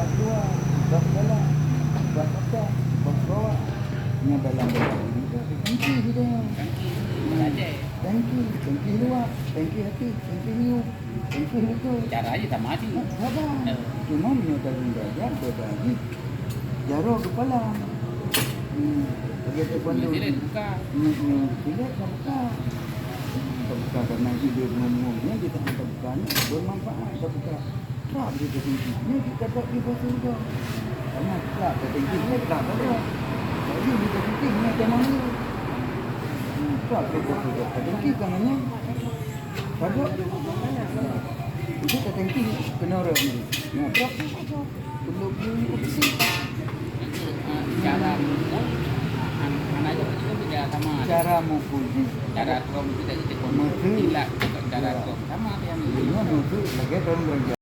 bas luar, bas dalam, bas atas, bas bawah. Yang dalam ini tangki kita. Tangki luar, tangki hati, tangki hiu, tangki itu. Caranya sama aja. Sabar. Cuma menyodari belajar berbagi jarum kepala. Begitu pandu. Silet buka. Silet buka. Buka karena hidup ngomongnya kita bukan bermanfaat. Kita buka. Tak begitu tingginya kita tak di bawah surga. Karena tak tingginya tak ada. Jadi kita tingginya macam mana? Tak di bawah surga. Tinggi kanannya. Pada itu tinggi kena orang ni. Nak perlu opsi. Cara anak aja kita juga sama. Cara mukul. Cara krom kita itu tidak cara krom sama yang ini. Lagi tahun